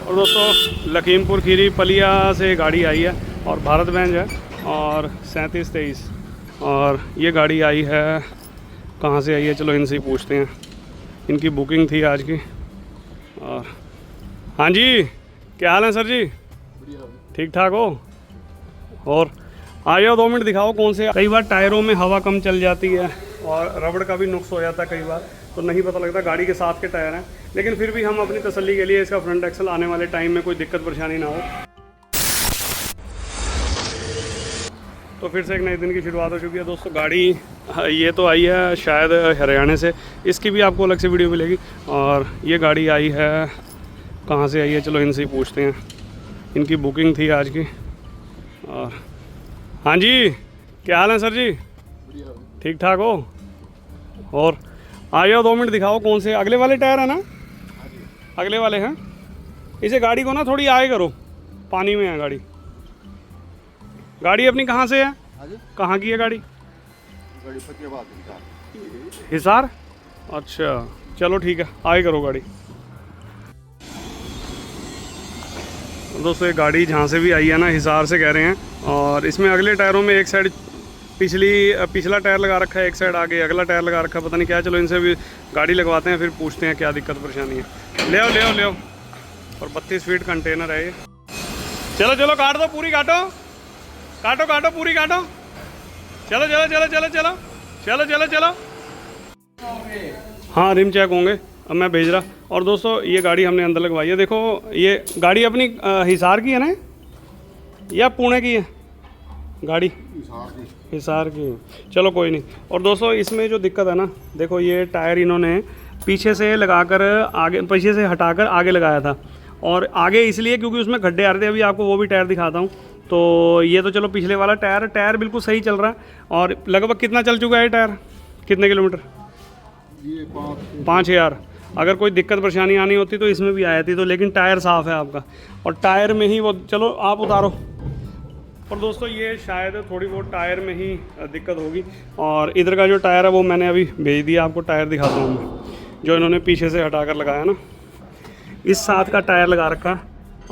और दोस्तों लखीमपुर खीरी पलिया से गाड़ी आई है और भारत बेंज है और 3723 और ये गाड़ी आई है कहाँ से आई है, चलो इनसे ही पूछते हैं। इनकी बुकिंग थी आज की। और हाँ जी, क्या हाल है सर जी? ठीक ठाक हो? और आ जाओ 2 मिनट दिखाओ कौन से। कई बार टायरों में हवा कम चल जाती है और रबड़ का भी नुक्स हो जाता है कई बार, तो नहीं पता लगता। गाड़ी के साथ के टायर हैं, लेकिन फिर भी हम अपनी तसल्ली के लिए इसका फ्रंट एक्सल आने वाले टाइम में कोई दिक्कत परेशानी ना हो। तो फिर से एक नए दिन की शुरुआत हो चुकी है दोस्तों। गाड़ी ये तो आई है शायद हरियाणा से, इसकी भी आपको अलग से वीडियो मिलेगी। और ये गाड़ी आई है कहाँ से आई है, चलो इनसे ही पूछते हैं। इनकी बुकिंग थी आज की। और हाँ जी, क्या हाल है सर जी? ठीक ठाक हो? और आ जाओ 2 मिनट दिखाओ कौन से। अगले वाले टायर है ना? अगले वाले हैं। इसे गाड़ी को ना थोड़ी आए करो, पानी में है गाड़ी। गाड़ी अपनी कहाँ से है? कहाँ की है गाड़ी? हिसार। अच्छा चलो ठीक है, आए करो गाड़ी। दोस्तों ये गाड़ी जहाँ से भी आई है ना, हिसार से कह रहे हैं। और इसमें अगले टायरों में एक साइड पिछला टायर लगा रखा है, एक साइड आगे अगला टायर लगा रखा है, पता नहीं क्या। चलो इनसे भी गाड़ी लगवाते हैं, फिर पूछते हैं क्या दिक्कत परेशानी है। ले आओ। और 32 फीट कंटेनर है ये। चलो काट दो, पूरी काटो पूरी काटो। चलो। हाँ रिम चेक होंगे, अब मैं भेज रहा। और दोस्तों ये गाड़ी हमने अंदर लगवाई है। देखो ये गाड़ी अपनी हिसार की है ना या पुणे की है? गाड़ी हिसार की। चलो कोई नहीं। और दोस्तों इसमें जो दिक्कत है ना, देखो ये टायर इन्होंने पीछे से लगाकर आगे, पीछे से हटाकर आगे लगाया था। और आगे इसलिए क्योंकि उसमें गड्ढे आ रहे थे। अभी आपको वो भी टायर दिखाता हूँ। तो ये तो चलो पिछले वाला टायर बिल्कुल सही चल रहा है। और लगभग कितना चल चुका है टायर, कितने किलोमीटर? ये 5000। अगर कोई दिक्कत परेशानी आनी होती तो इसमें भी आई थी, तो लेकिन टायर साफ़ है आपका। और टायर में ही वो, चलो आप उतारो। और दोस्तों ये शायद थोड़ी बहुत टायर में ही दिक्कत होगी। और इधर का जो टायर है वो मैंने अभी भेज दिया आपको। टायर दिखाता हूँ मैं, जो इन्होंने पीछे से हटा कर लगाया ना, इस साथ का टायर लगा रखा।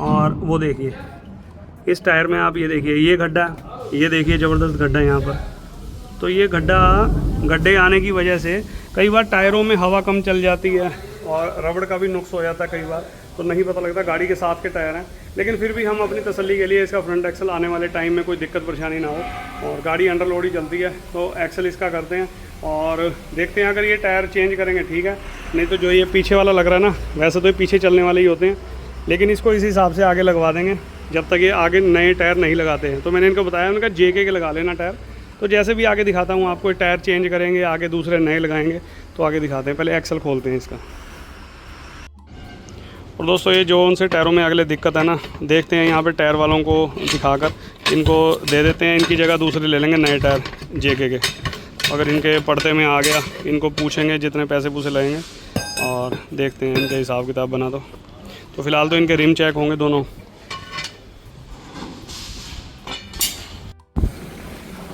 और वो देखिए इस टायर में आप ये देखिए, ये गड्ढा, ये देखिए ज़बरदस्त गड्ढा यहाँ पर। तो ये गड्ढे आने की वजह से कई बार टायरों में हवा कम चल जाती है और रबड़ का भी नुक्स हो जाता है कई बार, तो नहीं पता लगता। गाड़ी के साथ के टायर हैं, लेकिन फिर भी हम अपनी तसल्ली के लिए इसका फ्रंट एक्सल आने वाले टाइम में कोई दिक्कत परेशानी ना हो। और गाड़ी अंडर लोड ही चलती है, तो एक्सल इसका करते हैं और देखते हैं। अगर ये टायर चेंज करेंगे ठीक है, नहीं तो जो ये पीछे वाला लग रहा है ना, वैसे तो ये पीछे चलने वाले ही होते हैं, लेकिन इसको इसी हिसाब से आगे लगवा देंगे जब तक ये आगे नए टायर नहीं लगाते हैं। तो मैंने इनको बताया, उनका JK के लगा लेना टायर। तो जैसे भी आगे दिखाता हूँ आपको, टायर चेंज करेंगे, आगे दूसरे नए लगाएंगे, तो आगे दिखाते हैं। पहले एक्सल खोलते हैं इसका। और दोस्तों ये जो उनसे टायरों में अगले दिक्कत है ना, देखते हैं यहाँ पे टायर वालों को दिखाकर इनको दे देते हैं। इनकी जगह दूसरे ले लेंगे नए टायर JK के। अगर इनके पड़ते में आ गया, इनको पूछेंगे जितने पैसे पूसे लगेंगे और देखते हैं इनके हिसाब किताब बना दो। तो फ़िलहाल तो इनके रिम चेक होंगे दोनों।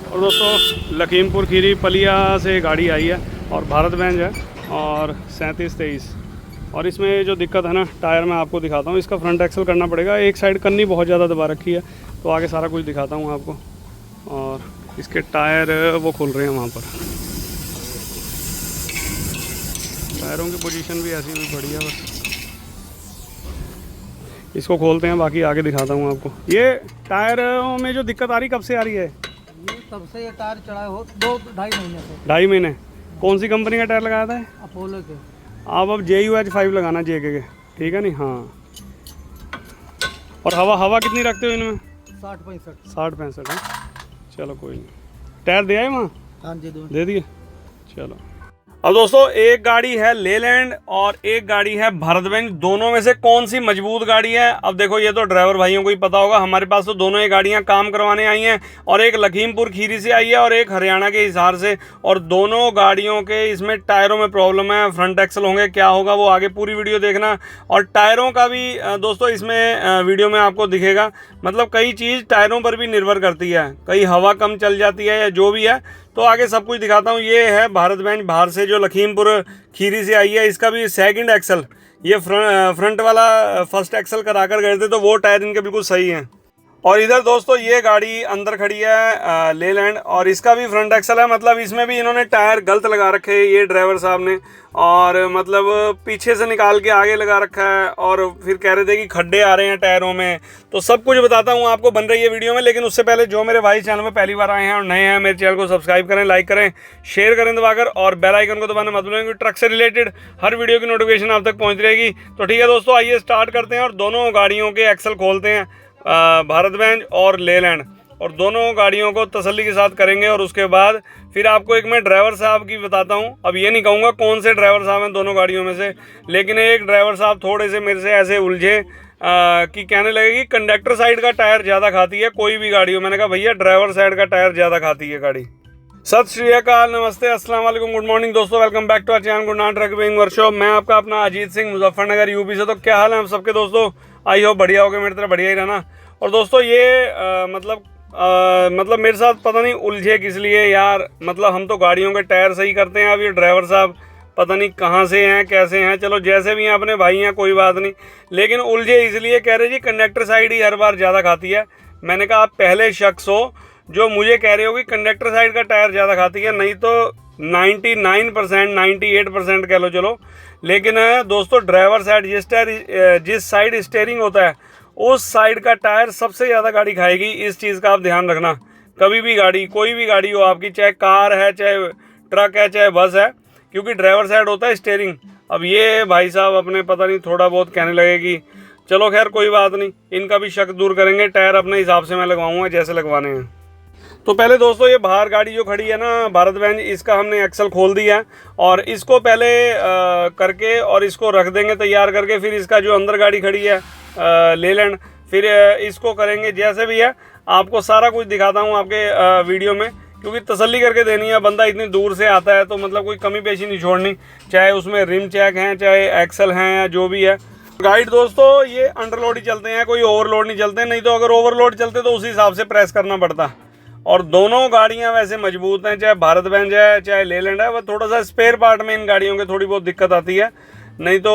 और दोस्तों लखीमपुर खीरी पलिया से गाड़ी आई है और भारत बेंज है और 3723। और इसमें जो दिक्कत है ना, टायर मैं आपको दिखाता हूँ। इसका फ्रंट एक्सल करना पड़ेगा, एक साइड कन्नी बहुत ज़्यादा दबा रखी है, तो आगे सारा कुछ दिखाता हूँ आपको। और इसके टायर वो खुल रहे हैं वहाँ पर। टायरों की पोजीशन भी ऐसी भी बढ़िया, बस इसको खोलते हैं, बाकी आगे दिखाता हूँ आपको। ये टायरों में जो दिक्कत आ रही, कब से आ रही है? तब से ये टायर चढ़ाए हो 2-2.5 महीने से। 2.5 महीने। कौन सी कंपनी का टायर लगाया था? अपोलो के। आप अब JUH5 लगाना JK के, ठीक है नहीं? हाँ। और हवा कितनी रखते हो इनमें? 60-65 है। चलो कोई नहीं। टायर दे आए वहाँ? हाँ जी, दे दिए। चलो अब दोस्तों एक गाड़ी है लेलैंड और एक गाड़ी है भारत बेंज। दोनों में से कौन सी मजबूत गाड़ी है? अब देखो ये तो ड्राइवर भाइयों को ही पता होगा। हमारे पास तो दोनों ही गाड़ियां काम करवाने आई हैं, और एक लखीमपुर खीरी से आई है और एक हरियाणा के हिसार से। और दोनों गाड़ियों के इसमें टायरों में प्रॉब्लम है। फ्रंट एक्सल होंगे, क्या होगा वो आगे पूरी वीडियो देखना। और टायरों का भी दोस्तों इसमें वीडियो में आपको दिखेगा। मतलब कई चीज़ टायरों पर भी निर्भर करती है, कई हवा कम चल जाती है या जो भी है, तो आगे सब कुछ दिखाता हूँ। ये है भारत बेंज बाहर से जो लखीमपुर खीरी से आई है। इसका भी सेकंड एक्सल, ये फ्रंट वाला फर्स्ट एक्सल करा कर गए थे तो वो टायर इनके बिल्कुल सही हैं। और इधर दोस्तों ये गाड़ी अंदर खड़ी है लेलैंड, और इसका भी फ्रंट एक्सल है, मतलब इसमें भी इन्होंने टायर गलत लगा रखे हैं ये ड्राइवर साहब ने, और मतलब पीछे से निकाल के आगे लगा रखा है, और फिर कह रहे थे कि खड्डे आ रहे हैं टायरों में। तो सब कुछ बताता हूँ आपको, बन रही है वीडियो में। लेकिन उससे पहले जो मेरे भाई चैनल में पहली बार आए हैं और नए हैं, मेरे चैनल को सब्सक्राइब करें, लाइक करें, शेयर करें दबाकर, और बेल आइकन को दबाना मत भूलें, क्योंकि ट्रक से रिलेटेड हर वीडियो की नोटिफिकेशन आप तक पहुँच रहेगी। तो ठीक है दोस्तों, आइए स्टार्ट करते हैं और दोनों गाड़ियों के एक्सल खोलते हैं, भारत बेंज और लेलैंड, और दोनों गाड़ियों को तसल्ली के साथ करेंगे। और उसके बाद फिर आपको एक मैं ड्राइवर साहब की बताता हूं। अब ये नहीं कहूँगा कौन से ड्राइवर साहब हैं दोनों गाड़ियों में से, लेकिन एक ड्राइवर साहब थोड़े से मेरे से ऐसे उलझे कि कहने लगे कि कंडक्टर साइड का टायर ज़्यादा खाती है कोई भी गाड़ी हो। मैंने कहा भैया ड्राइवर साइड का टायर ज़्यादा खाती है गाड़ी। सत श्री अकाल, नमस्ते, अस्सलाम वालेकुम, गुड मॉर्निंग दोस्तों, welcome back to our channel Gurnan truck बिंग वर्कशॉप। मैं आपका अपना अजीत सिंह, मुजफ्फरनगर यूपी से। तो क्या हाल है आप सबके दोस्तों? आई होप बढ़िया हो गए, मेरी तरह बढ़िया ही रहना। और दोस्तों ये मतलब मेरे साथ पता नहीं उलझे किस लिए यार, मतलब हम तो गाड़ियों के टायर सही करते हैं, अब ये ड्राइवर साहब पता नहीं कहाँ से हैं कैसे हैं। चलो जैसे भी हैं अपने भाई हैं, कोई बात नहीं, लेकिन उलझे इसलिए कह रहे जी कंडक्टर साइड ही हर बार ज़्यादा खाती है। मैंने कहा आप पहले शख्स हो जो मुझे कह रहे हो कि कंडक्टर साइड का टायर ज़्यादा खाती है, नहीं तो 99% 98% कह लो चलो। लेकिन दोस्तों ड्राइवर साइड जिस साइड स्टेयरिंग होता है उस साइड का टायर सबसे ज़्यादा गाड़ी खाएगी। इस चीज़ का आप ध्यान रखना। कभी भी गाड़ी, कोई भी गाड़ी हो आपकी, चाहे कार है, चाहे ट्रक है, चाहे बस है, क्योंकि ड्राइवर साइड होता है स्टेयरिंग। अब ये भाई साहब अपने पता नहीं थोड़ा बहुत कहने लगे कि चलो खैर कोई बात नहीं, इनका भी शक दूर करेंगे। टायर अपने हिसाब से मैं लगवाऊँगा जैसे लगवाने हैं। तो पहले दोस्तों ये बाहर गाड़ी जो खड़ी है ना भारत बेंज, इसका हमने एक्सल खोल दिया है, और इसको पहले करके और इसको रख देंगे तैयार करके। फिर इसका जो अंदर गाड़ी खड़ी है लेलैंड, फिर इसको करेंगे जैसे भी है। आपको सारा कुछ दिखाता हूँ आपके वीडियो में, क्योंकि तसल्ली करके देनी है। बंदा इतनी दूर से आता है तो मतलब कोई कमी पेशी नहीं छोड़नी, चाहे उसमें रिम चेक हैं, चाहे एक्सल हैं, या जो भी है। गाइड दोस्तों ये अंडरलोड ही चलते हैं, कोई ओवरलोड नहीं चलते, नहीं तो अगर ओवरलोड चलते तो उसी हिसाब से प्रेस करना पड़ता। और दोनों गाड़ियां वैसे मजबूत हैं, चाहे भारत बेंज है चाहे लेलैंड है। वह थोड़ा सा स्पेयर पार्ट में इन गाड़ियों के थोड़ी बहुत दिक्कत आती है, नहीं तो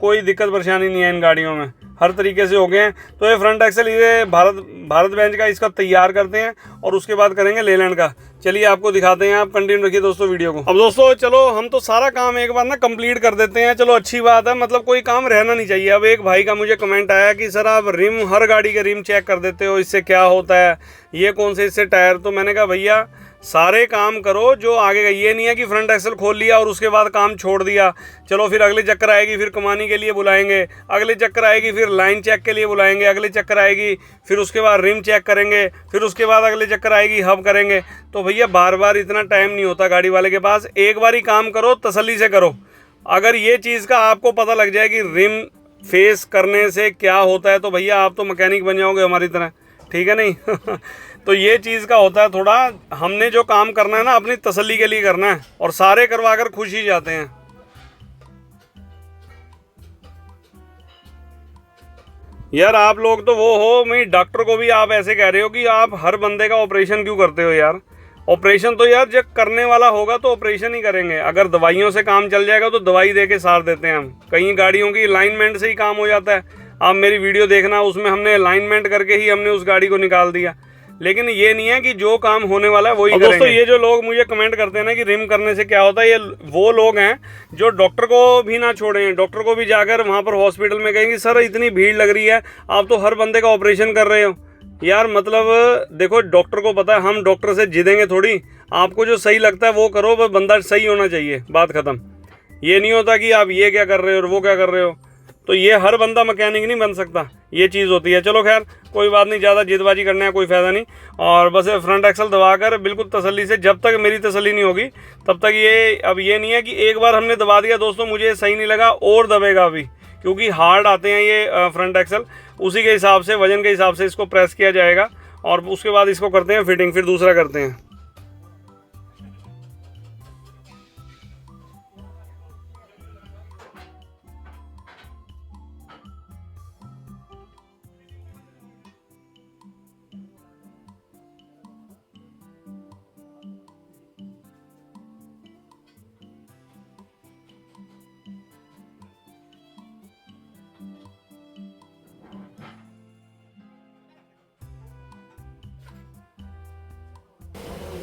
कोई दिक्कत परेशानी नहीं है इन गाड़ियों में, हर तरीके से हो गए हैं। तो ये फ्रंट एक्सल ये भारत बेंज का इसका तैयार करते हैं, और उसके बाद करेंगे लेलैंड का। चलिए आपको दिखाते हैं, आप कंटिन्यू रखिए दोस्तों वीडियो को। अब दोस्तों चलो हम तो सारा काम एक बार ना कंप्लीट कर देते हैं। चलो अच्छी बात है, मतलब कोई काम रहना नहीं चाहिए। अब एक भाई का मुझे कमेंट आया कि सर आप रिम, हर गाड़ी के रिम चेक कर देते हो, इससे क्या होता है, ये कौन से इससे टायर। तो मैंने कहा भैया सारे काम करो जो आगे का, ये नहीं है कि फ्रंट एक्सल खोल लिया और उसके बाद काम छोड़ दिया। चलो फिर अगले चक्कर आएगी फिर कमानी के लिए बुलाएंगे, अगले चक्कर आएगी फिर लाइन चेक के लिए बुलाएंगे, अगले चक्कर आएगी फिर उसके बाद रिम चेक करेंगे, फिर उसके बाद अगले चक्कर आएगी हब करेंगे। तो भैया बार बार इतना टाइम नहीं होता गाड़ी वाले के पास, एक बार ही काम करो, तसल्ली से करो। अगर ये चीज़ का आपको पता लग जाए कि रिम फेस करने से क्या होता है, तो भैया आप तो मैकेनिक बन जाओगे हमारी तरह, ठीक है नहीं। तो ये चीज़ का होता है थोड़ा, हमने जो काम करना है ना अपनी तसल्ली के लिए करना है, और सारे करवा कर खुश ही जाते हैं। यार आप लोग तो वो हो, मैं डॉक्टर को भी आप ऐसे कह रहे हो कि आप हर बंदे का ऑपरेशन क्यों करते हो यार। ऑपरेशन तो यार जब करने वाला होगा तो ऑपरेशन ही करेंगे। अगर दवाइयों से काम चल जाएगा तो दवाई दे के सार देते हैं हम। कई गाड़ियों की अलाइनमेंट से ही काम हो जाता है। आप मेरी वीडियो देखना, उसमें हमने अलाइनमेंट करके ही हमने उस गाड़ी को निकाल दिया। लेकिन ये नहीं है कि जो काम होने वाला है वही करेंगे। दोस्तों ये जो लोग मुझे कमेंट करते हैं ना कि रिम करने से क्या होता है, ये वो लोग हैं जो डॉक्टर को भी ना छोड़ें, डॉक्टर को भी जाकर वहाँ पर हॉस्पिटल में कहेंगे सर इतनी भीड़ लग रही है, आप तो हर बंदे का ऑपरेशन कर रहे हो। यार मतलब देखो डॉक्टर को पता है, हम डॉक्टर से जिदेंगे थोड़ी। आपको जो सही लगता है वो करो, बस बंदा सही होना चाहिए, बात ख़त्म। ये नहीं होता कि आप ये क्या कर रहे हो और वो क्या कर रहे हो। तो ये हर बंदा मैकेनिक नहीं बन सकता, ये चीज़ होती है। चलो खैर कोई बात नहीं, ज़्यादा जिदबाजी करने का कोई फ़ायदा नहीं। और बस फ्रंट एक्सल दबाकर बिल्कुल तसल्ली से, जब तक मेरी तसल्ली नहीं होगी तब तक ये, अब ये नहीं है कि एक बार हमने दबा दिया दोस्तों मुझे सही नहीं लगा और दबेगा अभी, क्योंकि हार्ड आते हैं ये फ्रंट एक्सल। उसी के हिसाब से, वजन के हिसाब से इसको प्रेस किया जाएगा, और उसके बाद इसको करते हैं फिटिंग, फिर दूसरा करते हैं।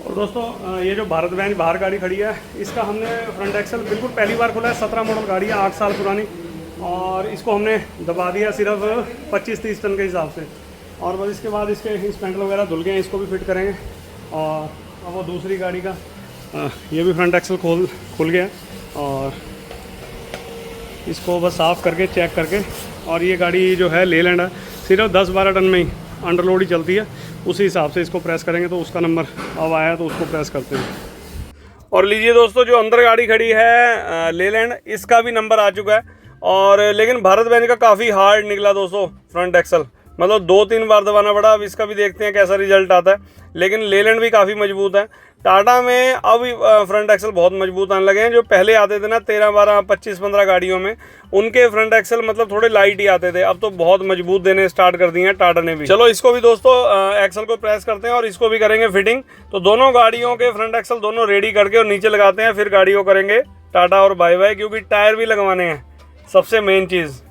और दोस्तों ये जो भारत बेंच बाहर गाड़ी खड़ी है, इसका हमने फ्रंट एक्सल बिल्कुल पहली बार खोला है। 17 मॉडल गाड़ी है, 8 साल पुरानी, और इसको हमने दबा दिया सिर्फ 25-30 टन के हिसाब से। और बस इसके बाद इसके स्पेंडल वगैरह धुल गए हैं, इसको भी फिट करेंगे। और अब वो दूसरी गाड़ी का ये भी फ्रंट एक्सल खुल गया, और इसको बस साफ़ करके चेक करके। और ये गाड़ी जो है लेलैंड है, सिर्फ 10-12 टन में ही अंडरलोड ही चलती है, उसी हिसाब से इसको प्रेस करेंगे। तो उसका नंबर अब आया तो उसको प्रेस करते हैं। और लीजिए दोस्तों, जो अंदर गाड़ी खड़ी है लेलैंड, इसका भी नंबर आ चुका है। और लेकिन भारत बेंच का काफ़ी हार्ड निकला दोस्तों फ्रंट एक्सल, मतलब 2-3 बार दबाना पड़ा। अब इसका भी देखते हैं कैसा रिजल्ट आता है। लेकिन लेलैंड भी काफ़ी मजबूत है। टाटा में अब फ्रंट एक्सल बहुत मजबूत आने लगे हैं। जो पहले आते थे ना 13, 12, 25, 15 गाड़ियों में, उनके फ्रंट एक्सल मतलब थोड़े लाइट ही आते थे। अब तो बहुत मजबूत देने स्टार्ट कर दिए हैं टाटा ने भी। चलो इसको भी दोस्तों एक्सल को प्रेस करते हैं और इसको भी करेंगे फिटिंग। तो दोनों गाड़ियों के फ्रंट एक्सल दोनों रेडी करके और नीचे लगाते हैं, फिर गाड़ियों करेंगे टाटा और बाय बाय, क्योंकि टायर भी लगवाने हैं, सबसे मेन चीज़।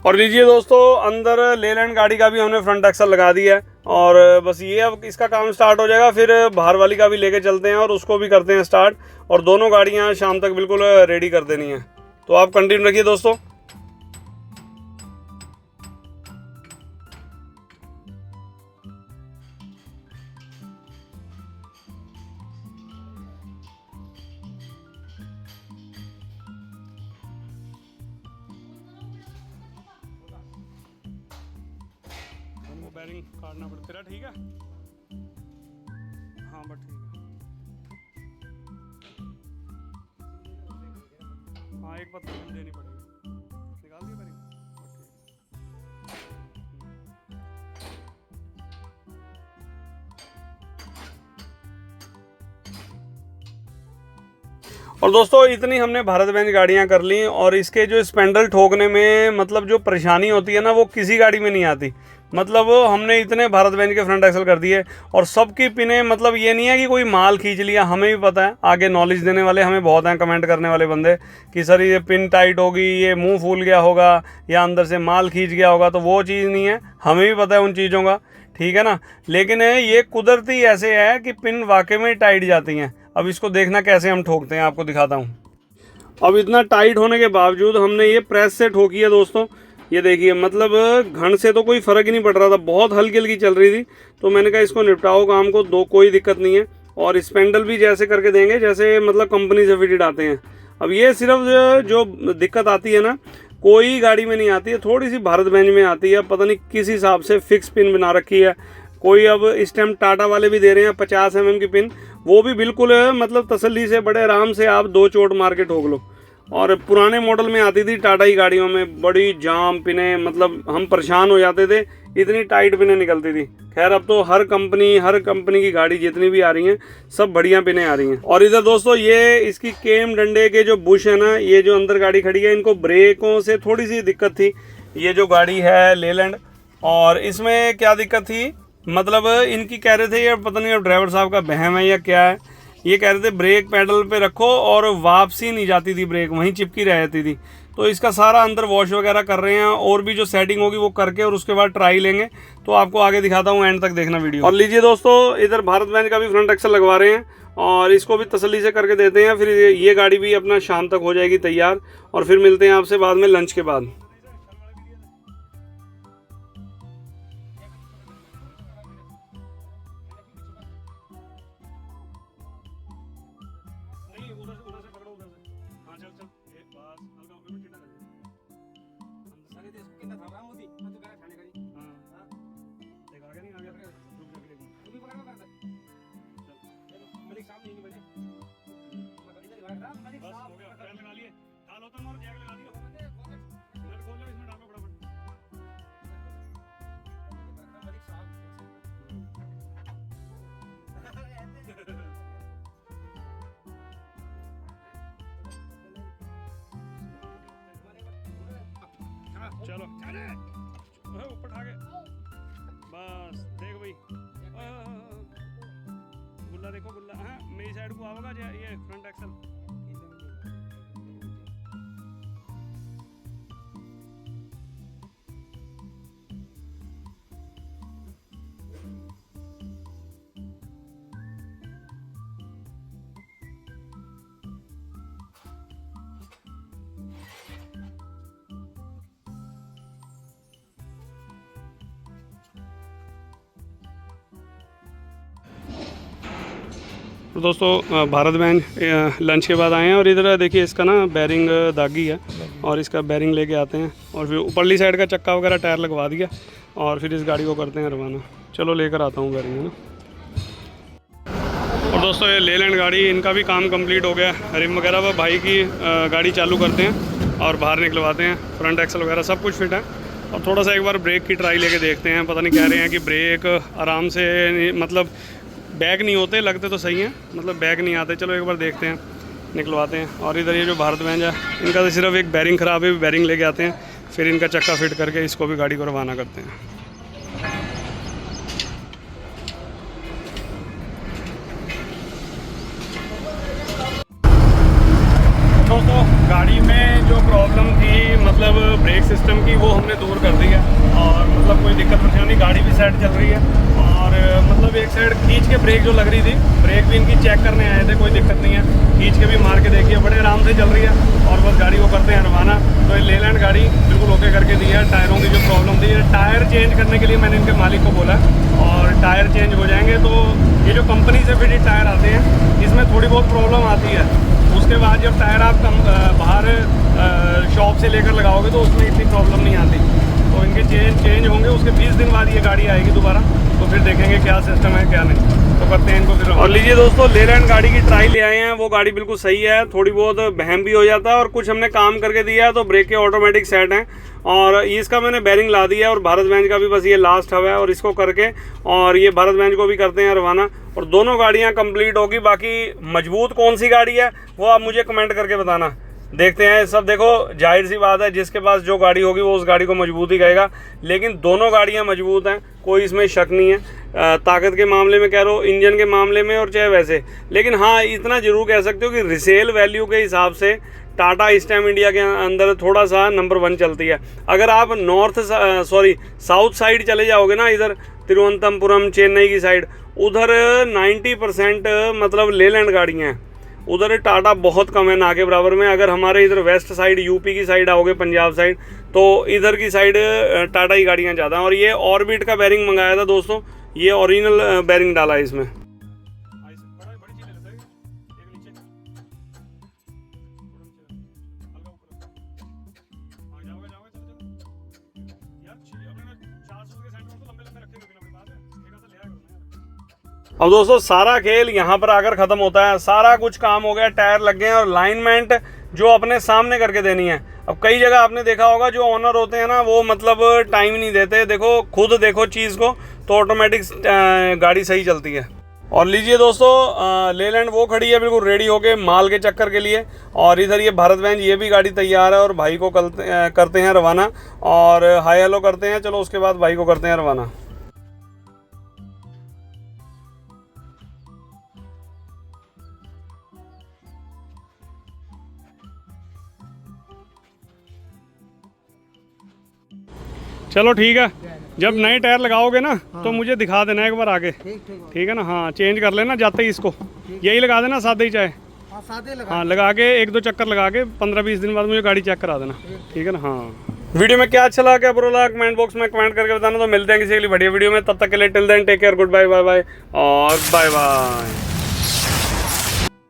और लीजिए दोस्तों, अंदर लेलैंड गाड़ी का भी हमने फ्रंट एक्सल लगा दिया है और बस ये अब इसका काम स्टार्ट हो जाएगा। फिर बाहर वाली का भी लेके चलते हैं और उसको भी करते हैं स्टार्ट, और दोनों गाड़ियाँ शाम तक बिल्कुल रेडी कर देनी है। तो आप कंटिन्यू रखिए दोस्तों। बैरिंग काटना पड़ता तेरा, ठीक है? हाँ बट ठीक है। हाँ एक पत्ता देनी पड़ेगी, निकाल दी बैरिंग। और दोस्तों इतनी हमने भारत बेंज गाड़ियाँ कर ली, और इसके जो स्पेंडल ठोकने में मतलब जो परेशानी होती है ना, वो किसी गाड़ी में नहीं आती। मतलब हमने इतने भारत बेंज के फ्रंट एक्सल कर दिए, और सबकी पिने मतलब ये नहीं है कि कोई माल खींच लिया। हमें भी पता है, आगे नॉलेज देने वाले हमें बहुत हैं, कमेंट करने वाले बंदे कि सर ये पिन टाइट होगी, ये मुंह फूल गया होगा, या अंदर से माल खींच गया होगा। तो वो चीज़ नहीं है, हमें भी पता है उन चीज़ों का, ठीक है ना। लेकिन ये कुदरती ऐसे है कि पिन वाकई में टाइट जाती हैं। अब इसको देखना कैसे हम ठोकते हैं, आपको दिखाता हूँ। अब इतना टाइट होने के बावजूद हमने ये प्रेस से ठोकी है दोस्तों। ये देखिए, मतलब घन से तो कोई फ़र्क ही नहीं पड़ रहा था, बहुत हल्की हल्की चल रही थी। तो मैंने कहा इसको निपटाओ काम को, दो कोई दिक्कत नहीं है। और स्पेंडल भी जैसे करके देंगे जैसे मतलब कंपनी से फिटेड आते हैं। अब ये सिर्फ जो दिक्कत आती है ना, कोई गाड़ी में नहीं आती है, थोड़ी सी भारत बेंज में आती है। पता नहीं किस हिसाब से फिक्स पिन बना रखी है कोई। अब इस टाइम टाटा वाले भी दे रहे हैं 50 mm की पिन, वो भी बिल्कुल मतलब तसल्ली से बड़े आराम से आप 2 चोट मार के ठोक लो। और पुराने मॉडल में आती थी टाटा की गाड़ियों में बड़ी जाम पिने, मतलब हम परेशान हो जाते थे, इतनी टाइट पिने निकलती थी। खैर अब तो हर कंपनी की गाड़ी जितनी भी आ रही हैं सब बढ़िया पिने आ रही हैं। और इधर दोस्तों ये इसकी केम डंडे के जो बुश है ना, ये जो अंदर गाड़ी खड़ी है, इनको ब्रेकों से थोड़ी सी दिक्कत थी। ये जो गाड़ी है लेलैंड, और इसमें क्या दिक्कत थी, मतलब इनकी कह रहे थे, ये पता नहीं अब ड्राइवर साहब का बहम है या क्या है, ये कह रहे थे ब्रेक पैडल पे रखो और वापसी नहीं जाती थी, ब्रेक वहीं चिपकी रहती थी। तो इसका सारा अंदर वॉश वगैरह कर रहे हैं, और भी जो सेटिंग होगी वो करके और उसके बाद ट्राई लेंगे। तो आपको आगे दिखाता हूँ, एंड तक देखना वीडियो। और लीजिए दोस्तों, इधर भारत बेंज का भी फ्रंट एक्सल लगवा रहे हैं, और इसको भी तसल्ली से करके देते हैं। फिर ये गाड़ी भी अपना शाम तक हो जाएगी तैयार, और फिर मिलते हैं आपसे बाद में लंच के बाद। चलो ऊपर उठा के बस देख भाई, गुल्ला देखो, गुल्ला हाँ मेरी साइड को आएगा ये फ्रंट एक्सल। तो दोस्तों भारत बेंज लंच के बाद आए हैं, और इधर देखिए इसका ना बैरिंग दागी है, और इसका बैरिंग लेके आते हैं, और फिर ऊपरली साइड का चक्का वगैरह टायर लगवा दिया, और फिर इस गाड़ी को करते हैं रवाना। चलो लेकर आता हूँ बैरिंग, है ना। और दोस्तों ये लेलैंड गाड़ी, इनका भी काम कंप्लीट हो गया, रिम वगैरह वो भाई की गाड़ी चालू करते हैं और बाहर निकलवाते हैं। फ्रंट एक्सल वगैरह सब कुछ फिट है, और थोड़ा सा एक बार ब्रेक की ट्राई लेके देखते हैं। पता नहीं कह रहे हैं कि ब्रेक आराम से मतलब बैग नहीं होते, लगते तो सही हैं, मतलब बैग नहीं आते। चलो एक बार देखते हैं, निकलवाते हैं। और इधर ये जो भारत बेंज है, इनका तो सिर्फ एक बैरिंग ख़राब है, बैरिंग लेके आते हैं, फिर इनका चक्का फिट करके इसको भी गाड़ी को रवाना करते हैं। दोस्तों गाड़ी में जो प्रॉब्लम थी, मतलब ब्रेक सिस्टम की वो हमने दूर कर दी है और मतलब कोई दिक्कत परेशानी, गाड़ी भी सेट चल रही है और मतलब एक साइड खींच के ब्रेक जो लग रही थी, ब्रेक भी इनकी चेक करने आए थे, कोई दिक्कत नहीं है, खींच के भी मार के देखिए बड़े आराम से चल रही है और बस गाड़ी को करते हैं रवाना। तो ये लेलैंड गाड़ी बिल्कुल ओके करके दी है। टायरों की जो प्रॉब्लम थी, टायर चेंज करने के लिए मैंने इनके मालिक को बोला और टायर चेंज हो जाएंगे। तो ये जो कंपनी से फिटेड टायर आते हैं इसमें थोड़ी बहुत प्रॉब्लम आती है, उसके बाद जब टायर आप बाहर शॉप से लेकर लगाओगे तो उसमें इतनी प्रॉब्लम नहीं आती। तो इनके चेंज होंगे, उसके 20 दिन बाद ये गाड़ी आएगी दोबारा, तो फिर देखेंगे क्या सिस्टम है क्या नहीं, तो करते हैं इनको फिर। और लीजिए दोस्तों, लेलैंड गाड़ी की ट्राई ले आए हैं, वो गाड़ी बिल्कुल सही है, थोड़ी बहुत बहम भी हो जाता है और कुछ हमने काम करके दिया है तो ब्रेक के ऑटोमेटिक सेट हैं और इसका मैंने बेरिंग ला दिया है और भारत बेंज का भी बस ये लास्ट हवा है और इसको करके और ये भारत बेंज को भी करते हैं रवाना और दोनों गाड़ियाँ कंप्लीट होगी। बाकी मजबूत कौन सी गाड़ी है वो आप मुझे कमेंट करके बताना, देखते हैं सब। देखो जाहिर सी बात है, जिसके पास जो गाड़ी होगी वो उस गाड़ी को मजबूत ही कहेगा, लेकिन दोनों गाड़ियां मजबूत हैं, कोई इसमें शक नहीं है। ताकत के मामले में कह रहा हूँ, इंजन के मामले में और चाहे वैसे, लेकिन हाँ इतना ज़रूर कह सकते हो कि रिसेल वैल्यू के हिसाब से टाटा इस टाइम इंडिया के अंदर थोड़ा सा नंबर 1 चलती है। अगर आप साउथ साइड चले जाओगे ना, इधर तिरुवनंतपुरम चेन्नई की साइड, उधर 90% मतलब लेलैंड गाड़ियाँ हैं, उधर टाटा बहुत कम है, ना के बराबर में। अगर हमारे इधर वेस्ट साइड यूपी की साइड आओगे, पंजाब साइड, तो इधर की साइड टाटा की गाड़ियाँ ज़्यादा हैं। और ये ऑर्बिट का बैरिंग मंगाया था दोस्तों, ये ओरिजिनल बैरिंग डाला है इसमें। अब दोस्तों सारा खेल यहाँ पर आकर ख़त्म होता है, सारा कुछ काम हो गया, टायर लग गए हैं और अलाइनमेंट जो अपने सामने करके देनी है। अब कई जगह आपने देखा होगा जो ओनर होते हैं ना, वो मतलब टाइम नहीं देते, देखो खुद देखो चीज़ को, तो ऑटोमेटिक गाड़ी सही चलती है। और लीजिए दोस्तों, लेलैंड वो खड़ी है बिल्कुल रेडी होके माल के चक्कर के लिए और इधर ये भारत बेंज ये भी गाड़ी तैयार है और भाई को करते हैं रवाना और हाई हेलो करते हैं, चलो उसके बाद भाई को करते हैं रवाना। चलो ठीक है, जब नए टायर लगाओगे ना तो मुझे दिखा देना एक बार आगे, ठीक है ना। हाँ चेंज कर लेना जाते ही इसको, यही लगा देना सादे ही चाहे, हाँ लगा के 1-2 चक्कर लगा के 15-20 दिन बाद मुझे गाड़ी चेक करा देना, ठीक है ना। हाँ वीडियो में क्या अच्छा लगा क्या बुरा लगा कमेंट बॉक्स में कमेंट करके बताना। तो मिलते हैं किसी अगली बढ़िया वीडियो में, तब तक के लिए till then take care, goodbye, bye bye और बाय बाय।